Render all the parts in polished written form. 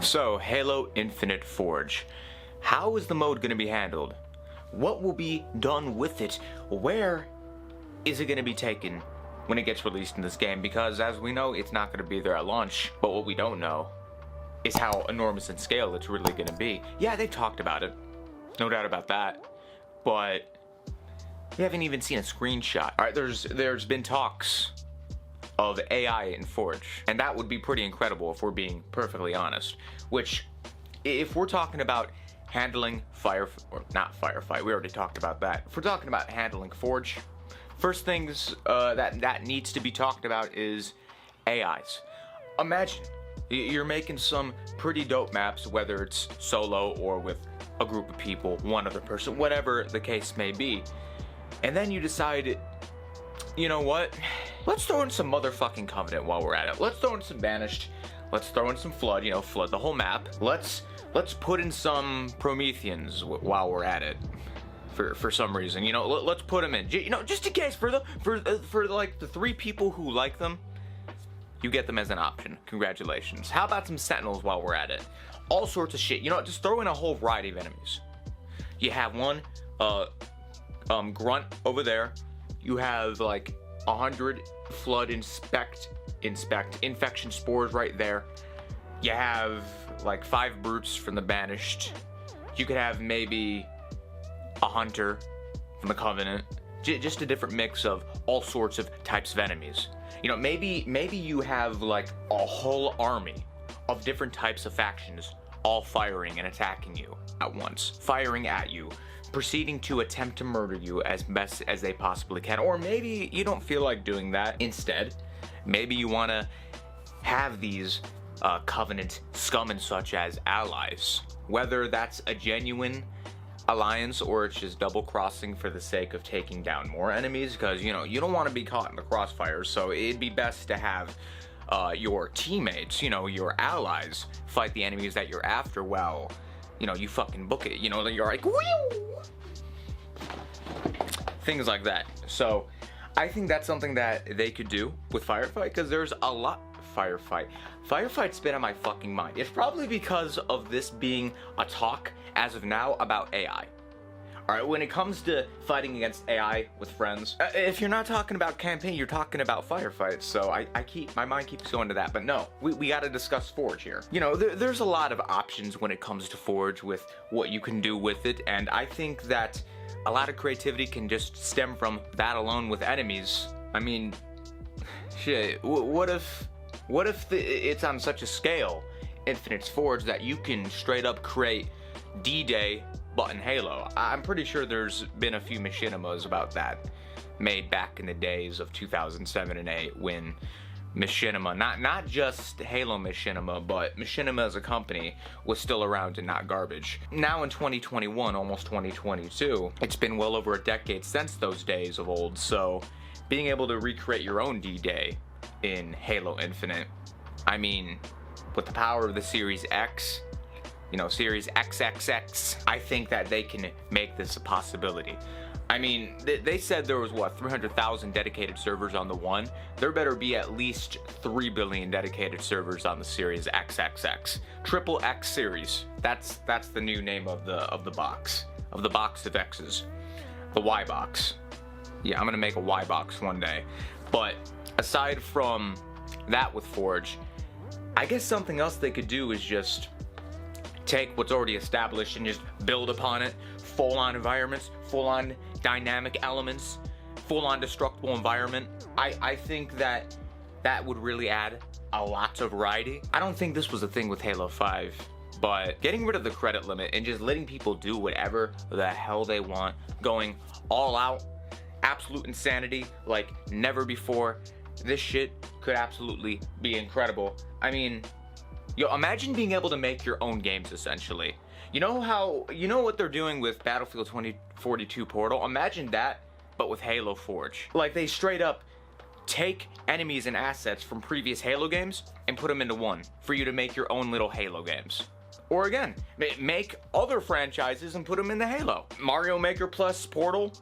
So, Halo Infinite Forge. How is the mode going to be handled? What will be done with it? Where is it going to be taken when it gets released in this game? Because as we know, it's not going to be there at launch. But what we don't know is how enormous in scale it's really going to be. Yeah, they've talked about it. No doubt about that. But we haven't even seen a screenshot. Alright, there's been talks of AI in Forge, and that would be pretty incredible if we're being perfectly honest. Which, if we're talking about handling firefight, we already talked about that. If we're talking about handling Forge, first things that needs to be talked about is AIs. Imagine you're making some pretty dope maps, whether it's solo or with a group of people, one other person, whatever the case may be, and then you decide, you know what? Let's throw in some motherfucking Covenant while we're at it. Let's throw in some Banished. Let's throw in some Flood, flood the whole map. Let's put in some Prometheans while we're at it. For some reason, let's put them in. Just in case for like the 3 people who like them, you get them as an option. Congratulations. How about some Sentinels while we're at it? All sorts of shit. Just throw in a whole variety of enemies. You have one Grunt over there. You have like 100 Flood infection spores right there. You have like 5 brutes from the Banished. You could have maybe a hunter from the Covenant. Just a different mix of all sorts of types of enemies. Maybe you have like a whole army of different types of factions all firing and attacking you at once, firing at you, proceeding to attempt to murder you as best as they possibly can. Or maybe you don't feel like doing that. Instead, maybe you want to have these Covenant scum and such as allies, whether that's a genuine alliance or it's just double crossing for the sake of taking down more enemies, because you don't want to be caught in the crossfires. So it'd be best to have your teammates, your allies, fight the enemies that you're after while you fucking book it. You're like, whew! Things like that. So I think that's something that they could do with Firefight, because there's a lot. Firefight's been on my fucking mind. It's probably because of this being a talk as of now about AI. Alright, when it comes to fighting against AI with friends, if you're not talking about campaign, you're talking about Firefight, so my mind keeps going to that. But no, we gotta discuss Forge here. There's a lot of options when it comes to Forge with what you can do with it, and I think that a lot of creativity can just stem from that alone with enemies. I mean, shit, what if it's on such a scale, Infinite's Forge, that you can straight up create D-Day button Halo? I'm pretty sure there's been a few machinimas about that made back in the days of 2007 and 8 when Machinima, not just Halo Machinima, but Machinima as a company was still around and not garbage. Now in 2021, almost 2022, it's been well over a decade since those days of old, so being able to recreate your own D-Day in Halo Infinite, I mean, with the power of the Series X, Series XXX, I think that they can make this a possibility. I mean, they said there was, 300,000 dedicated servers on the one? There better be at least 3 billion dedicated servers on the Series XXX. Triple X series. That's the new name of the box. Of the box of X's. The Y box. Yeah, I'm gonna make a Y box one day. But aside from that with Forge, I guess something else they could do is just take what's already established and just build upon it. Full-on environments, full-on dynamic elements, full-on destructible environment. I think that would really add a lot of variety. I don't think this was a thing with Halo 5, but getting rid of the credit limit and just letting people do whatever the hell they want, going all out, absolute insanity like never before. This shit could absolutely be incredible. I mean, imagine being able to make your own games, essentially. You know what they're doing with Battlefield 2042 Portal? Imagine that, but with Halo Forge. Like, they straight up take enemies and assets from previous Halo games and put them into one for you to make your own little Halo games. Or again, make other franchises and put them in the Halo. Mario Maker plus Portal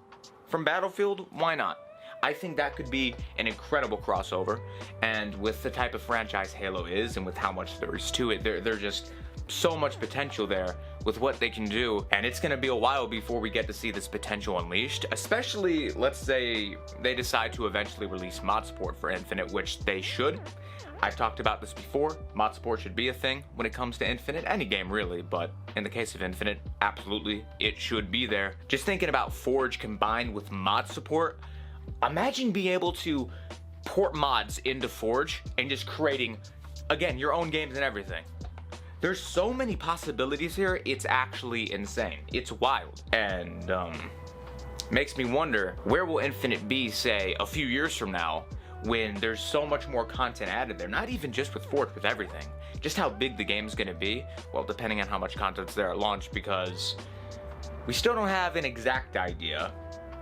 from Battlefield, why not? I think that could be an incredible crossover, and with the type of franchise Halo is and with how much there is to it, they're just so much potential there with what they can do, and it's gonna be a while before we get to see this potential unleashed, especially, let's say, they decide to eventually release mod support for Infinite, which they should. I've talked about this before. Mod support should be a thing when it comes to Infinite, any game really, but in the case of Infinite, absolutely, it should be there. Just thinking about Forge combined with mod support, imagine being able to port mods into Forge and just creating, again, your own games and everything. There's so many possibilities here, it's actually insane. It's wild. And makes me wonder, where will Infinite be, say, a few years from now, when there's so much more content added there? Not even just with Forge, with everything. Just how big the game's gonna be, well, depending on how much content's there at launch, because we still don't have an exact idea.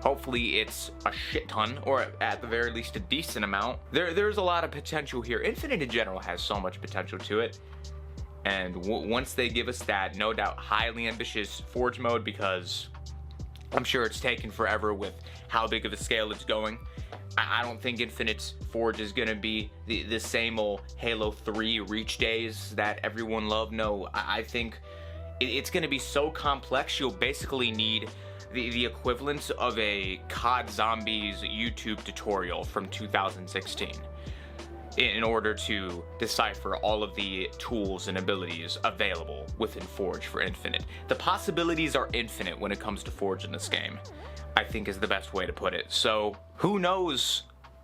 Hopefully it's a shit ton, or at the very least a decent amount. There's a lot of potential here. Infinite in general has so much potential to it. And once they give us that, no doubt, highly ambitious Forge mode, because I'm sure it's taken forever with how big of a scale it's going. I don't think Infinite's Forge is gonna be the same old Halo 3 Reach days that everyone loved. No, I think it's gonna be so complex, you'll basically need the equivalent of a COD Zombies YouTube tutorial from 2016 in order to decipher all of the tools and abilities available within Forge for Infinite. The possibilities are infinite when it comes to Forge in this game, I think is the best way to put it. So who knows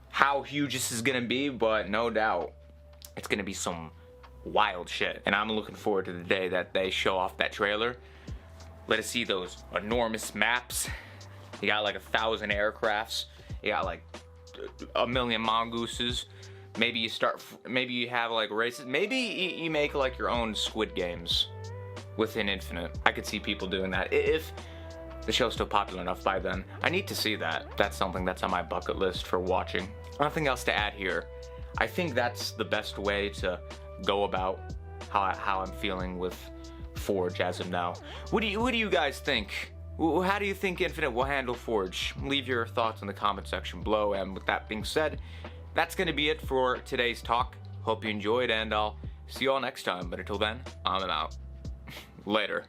how huge this is gonna be, but no doubt it's gonna be some wild shit. And I'm looking forward to the day that they show off that trailer. Let us see those enormous maps. You got like 1,000 aircrafts. You got like 1,000,000 mongooses. Maybe you have like races. Maybe you make like your own Squid Games within Infinite. I could see people doing that if the show's still popular enough by then. I need to see that. That's something that's on my bucket list for watching. Nothing else to add here. I think that's the best way to go about how I'm feeling with Forge as of now. What do you guys think? How do you think Infinite will handle Forge? Leave your thoughts in the comment section below. And with that being said, that's gonna be it for today's talk. Hope you enjoyed, and I'll see you all next time. But until then, I'm out. Later.